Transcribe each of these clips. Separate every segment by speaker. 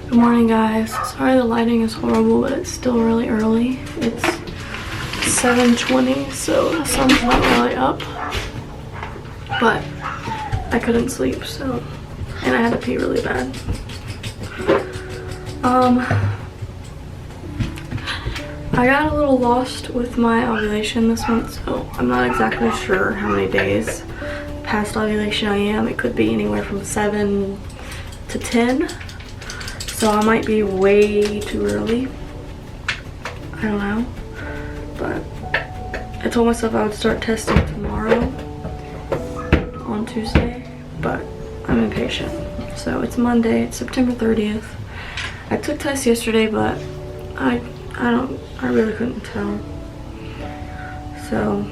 Speaker 1: Good morning, guys. Sorry the lighting is horrible, but it's still really early. It's 7:20, so the sun's not really up. But I couldn't sleep, so, and I had to pee really bad. I got a little lost with my ovulation this month, so I'm not exactly sure how many days past ovulation I am. It could be anywhere from 7 to 10. So I might be way too early. I don't know. But I told myself I would start testing tomorrow on Tuesday, but I'm impatient. So it's Monday, it's September 30th. I took tests yesterday, but I really couldn't tell. So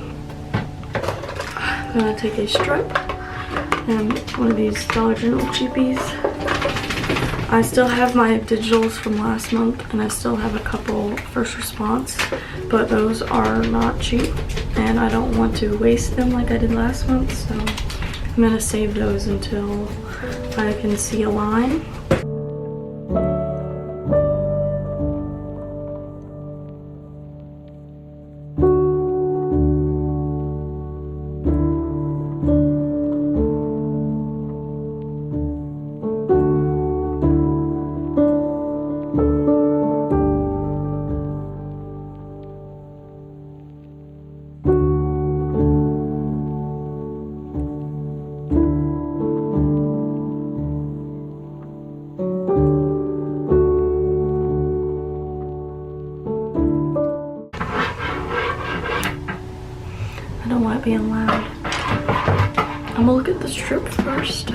Speaker 1: I'm gonna take a strip and one of these Dollar General cheapies. I still have my digitals from last month, and I still have a couple first response, but those are not cheap, and I don't want to waste them like I did last month, so I'm gonna save those until I can see a line. I don't want it being loud. I'm gonna look at the strip first.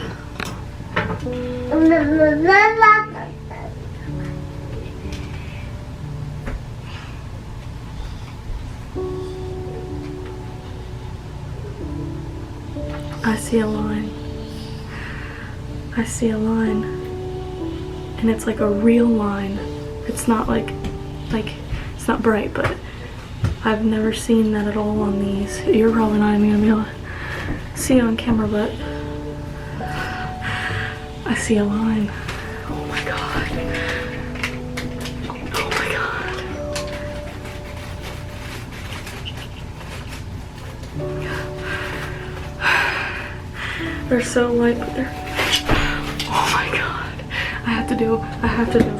Speaker 1: I see a line. I see a line. And it's like a real line. It's not like it's not bright, but I've never seen that at all on these. You're probably not even gonna be able to see it on camera, but I see a line. Oh my god. Oh my god. They're so light, but they're, oh my god. I have to do a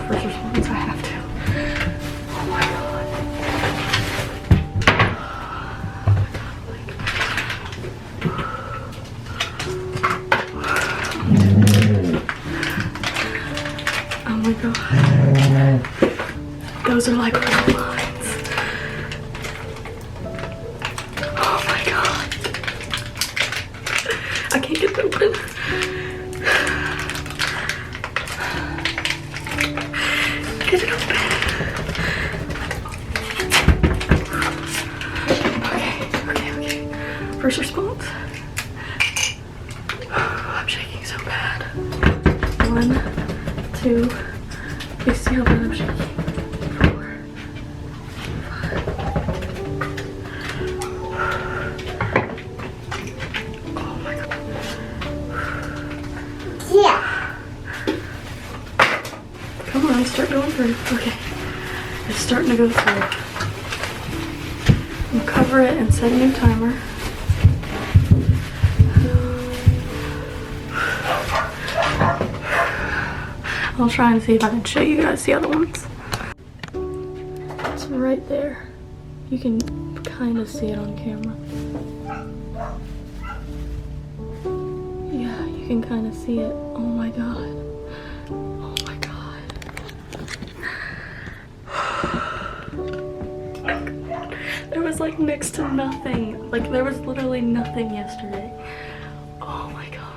Speaker 1: first response. I have to. Oh my god. Oh my god. Those are like real lines. Oh my god. I can't get it open. Get it open. Okay. First response. I'm shaking so bad. 1, 2, you see how bad I'm shaking? 4, 5. Oh my god. Yeah. Come on, start going through. Okay. It's starting to go through. I'm gonna cover it and set a new timer. I'll try and see if I can show you guys the other ones. It's right there. You can kind of see it on camera. Yeah, you can kind of see it. Oh my god. Oh my god. like next to nothing. Like there was literally nothing yesterday. Oh my god.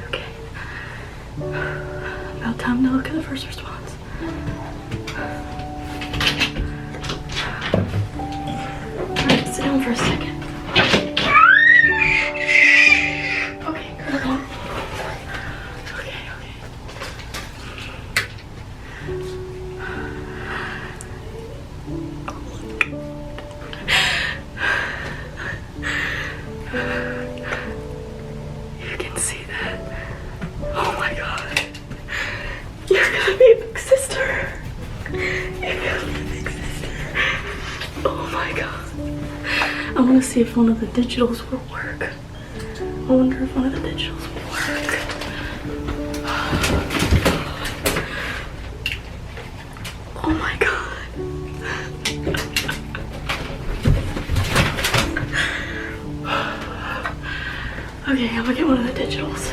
Speaker 1: Okay. About time to look at the first response. Alright, sit down for a second. Okay, hold on. Okay. You can see that. Oh my god. You're gonna be a big sister. You're gonna be a big sister. Oh my god. I want to see if one of the digitals will work. I wonder if one of the digitals will work. Oh my god. Okay, I'm gonna get one of the digitals.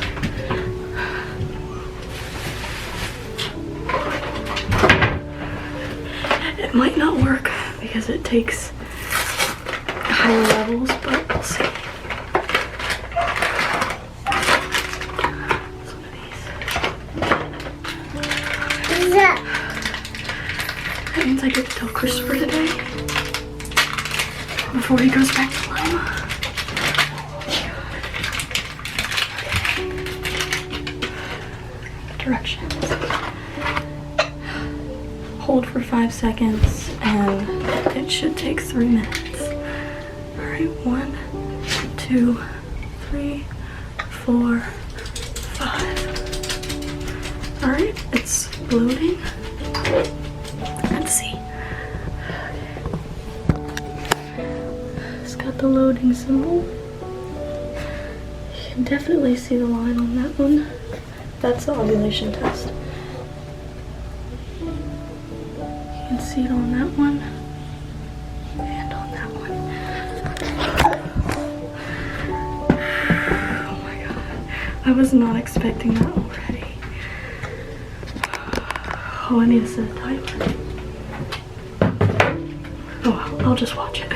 Speaker 1: It might not work because it takes higher levels, but we'll see. It's one of these. That means I get to tell Christopher today before he goes back to Lima. Directions. Hold for 5 seconds and it should take 3 minutes. Alright, 1, 2, 3, 4, 5. Alright, it's loading. Let's see. It's got the loading symbol. You can definitely see the line on that one. That's the ovulation test. You can see it on that one and on that one. Oh my god. I was not expecting that already. Oh, I need to set a timer. Oh well, I'll just watch it.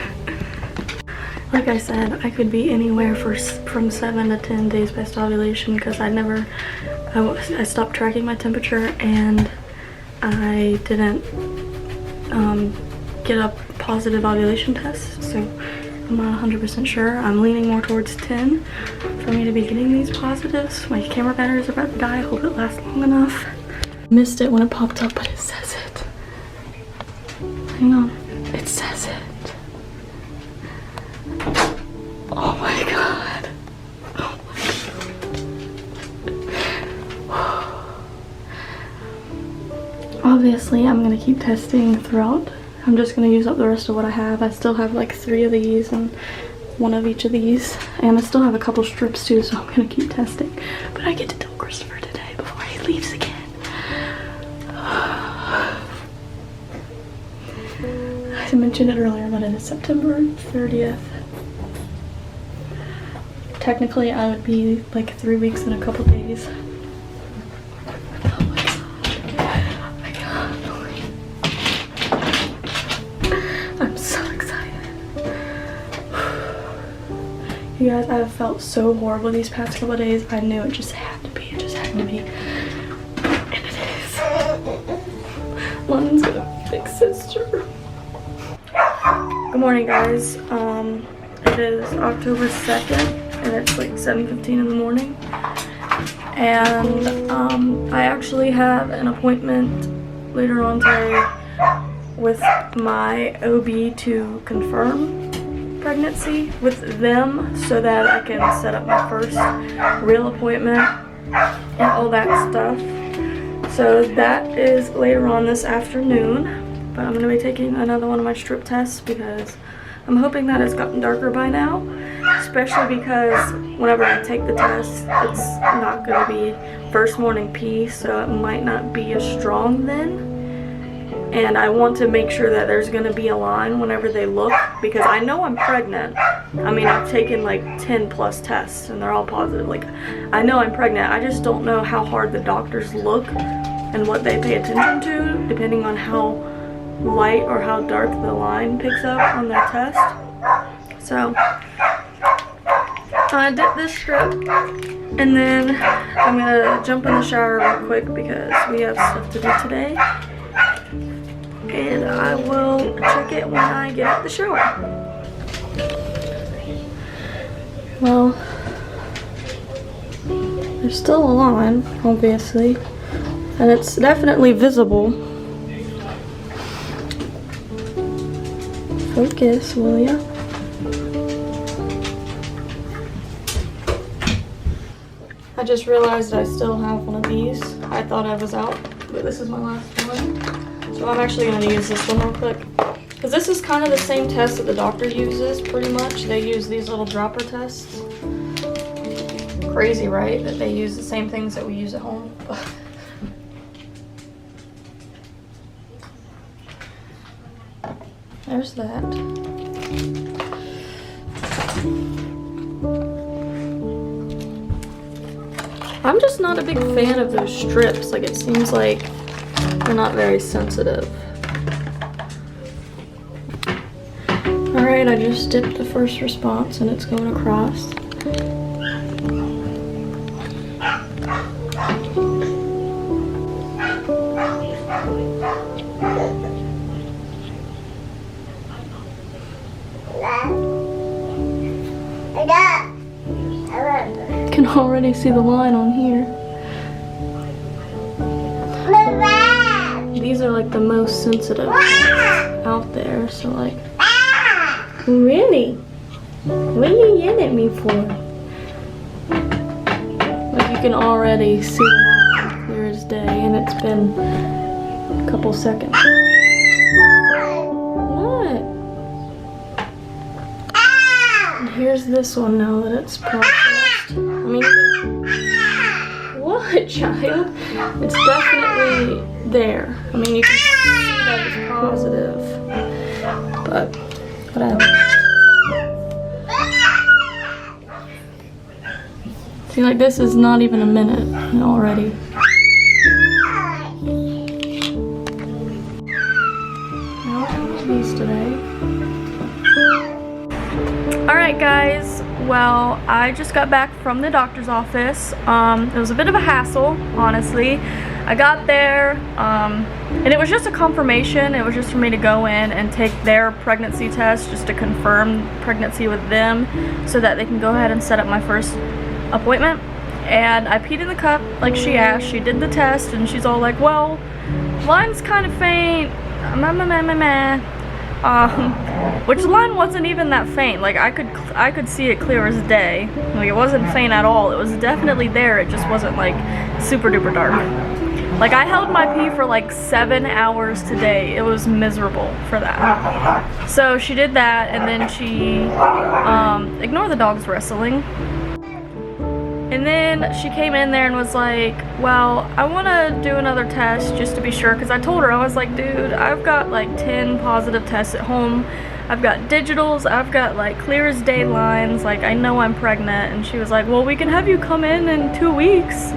Speaker 1: Like I said, I could be anywhere from 7 to 10 days past ovulation because I stopped tracking my temperature and I didn't get a positive ovulation test, so I'm not 100% sure. I'm leaning more towards 10 for me to be getting these positives. My camera battery is about to die. I hope it lasts long enough. Missed it when it popped up, but it says it. Hang on. It says it. Oh my god. Oh my god. Obviously, I'm gonna keep testing throughout. I'm just gonna use up the rest of what I have. I still have like 3 of these and 1 of each of these. And I still have a couple strips too, so I'm gonna keep testing. But I get to tell Christopher today before he leaves again. I mentioned it earlier, but it is September 30th. Technically, I would be like 3 weeks in a couple days. Oh my god. Oh my god. I'm so excited. You guys, I have felt so horrible these past couple of days. I knew it just had to be. It just had to be. And it is. London's gonna be big sister. Good morning, guys. It is October 2nd. And it's like 7:15 in the morning, and I actually have an appointment later on today with my OB to confirm pregnancy with them so that I can set up my first real appointment and all that stuff. So that is later on this afternoon, but I'm going to be taking another one of my strip tests because I'm hoping that it's gotten darker by now. Especially because whenever I take the test, it's not going to be first morning pee, so it might not be as strong then. And I want to make sure that there's going to be a line whenever they look, because I know I'm pregnant. I mean, I've taken like 10 plus tests and they're all positive. Like, I know I'm pregnant. I just don't know how hard the doctors look and what they pay attention to, depending on how light or how dark the line picks up on their test. So I did this strip, and then I'm gonna jump in the shower real quick because we have stuff to do today. And I will check it when I get out the shower. Well, there's still a line, obviously, and it's definitely visible. Focus, will ya? I just realized I still have one of these. I thought I was out, but this is my last one. So I'm actually going to use this one real quick. Because this is kind of the same test that the doctor uses, pretty much. They use these little dropper tests. Crazy, right? That they use the same things that we use at home. There's that. I'm just not a big fan of those strips. Like, it seems like they're not very sensitive. Alright, I just dipped the first response and it's going across. You can already see the line on here. These are like the most sensitive out there, so like, really? What are you yelling at me for? Like, you can already see the line clear as day, and it's been a couple seconds. What? And here's this one now that it's processed. I mean, what, child? It's definitely there. I mean, you can see that it's positive, but whatever. See, like, this is not even a minute already. How are these today? Alright, guys. Well, I just got back from the doctor's office. It was a bit of a hassle, honestly. I got there, and it was just a confirmation. It was just for me to go in and take their pregnancy test just to confirm pregnancy with them so that they can go ahead and set up my first appointment. And I peed in the cup like she asked. She did the test, and she's all like, well, line's kind of faint. Which the line wasn't even that faint. Like, I could see it clear as day. Like, it wasn't faint at all. It was definitely there. It just wasn't like super duper dark. Like, I held my pee for like 7 hours today. It was miserable for that. So she did that, and then she ignore the dogs wrestling. And then she came in there and was like, well, I want to do another test just to be sure, because I told her, I was like, dude, I've got like 10 positive tests at home. I've got digitals, I've got like clear as day lines, like I know I'm pregnant. And she was like, well, we can have you come in 2 weeks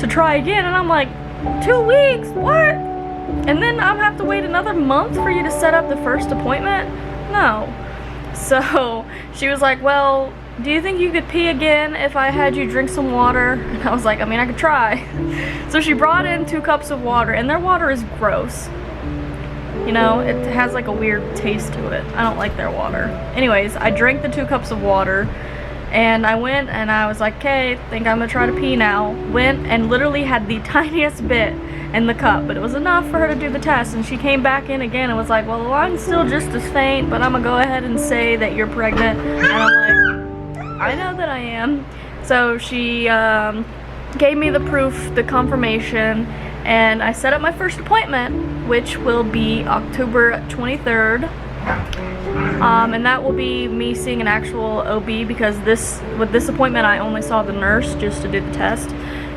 Speaker 1: to try again. And I'm like, 2 weeks? What? And then I'll have to wait another month for you to set up the first appointment? No. So she was like, well, do you think you could pee again if I had you drink some water? And I was like, I mean, I could try. So she brought in 2 cups of water, and their water is gross. You know, it has like a weird taste to it. I don't like their water. Anyways, I drank the 2 cups of water, and I went and I was like, okay, think I'm gonna try to pee now. Went and literally had the tiniest bit in the cup, but it was enough for her to do the test. And she came back in again and was like, well, the line's still just as faint, but I'm gonna go ahead and say that you're pregnant. And I'm like, I know that I am. So she gave me the proof, the confirmation, and I set up my first appointment, which will be October 23rd. And that will be me seeing an actual OB, because with this appointment I only saw the nurse just to do the test.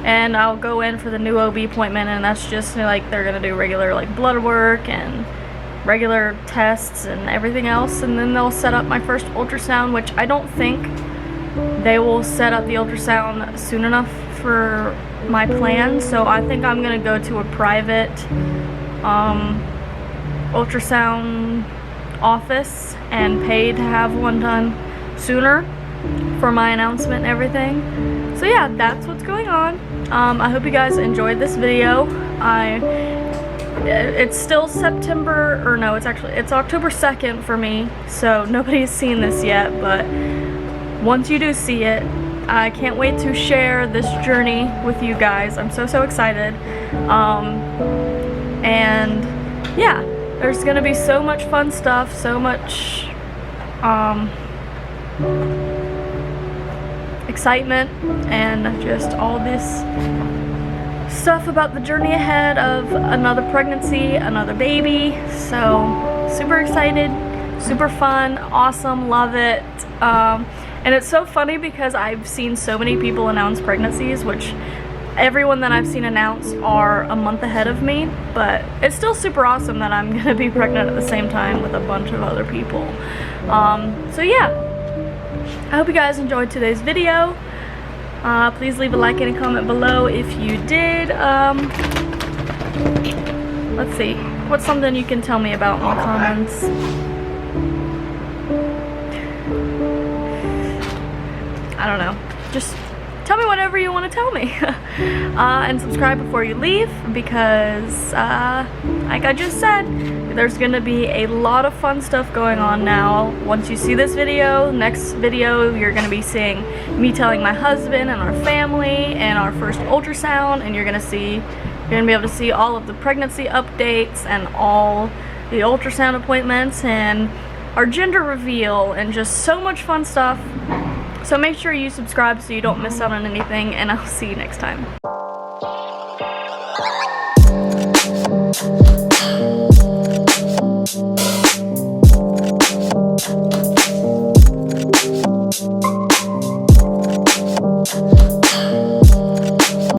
Speaker 1: And I'll go in for the new OB appointment, and that's just like they're gonna do regular like blood work and regular tests and everything else, and then they'll set up my first ultrasound, which I don't think they will set up the ultrasound soon enough for my plan, so I think I'm gonna go to a private ultrasound office and pay to have one done sooner for my announcement and everything. So yeah, that's what's going on. I hope you guys enjoyed this video. It's still September, or no, it's October 2nd for me, so nobody's seen this yet, but once you do see it, I can't wait to share this journey with you guys. I'm so excited. And yeah, there's gonna be so much fun stuff, so much excitement, and just all this stuff about the journey ahead of another pregnancy, another baby. So super excited, super fun, awesome, love it. And it's so funny because I've seen so many people announce pregnancies, which everyone that I've seen announce are a month ahead of me, but it's still super awesome that I'm gonna be pregnant at the same time with a bunch of other people. So yeah, I hope you guys enjoyed today's video. Please leave a like and a comment below if you did. Let's see, what's something you can tell me about in the comments? I don't know, just tell me whatever you want to tell me. And subscribe before you leave, because like I just said, there's gonna be a lot of fun stuff going on now. Once you see this video, next video you're gonna be seeing me telling my husband and our family and our first ultrasound, and you're gonna be able to see all of the pregnancy updates and all the ultrasound appointments and our gender reveal and just so much fun stuff. So make sure you subscribe so you don't miss out on anything, and I'll see you next time.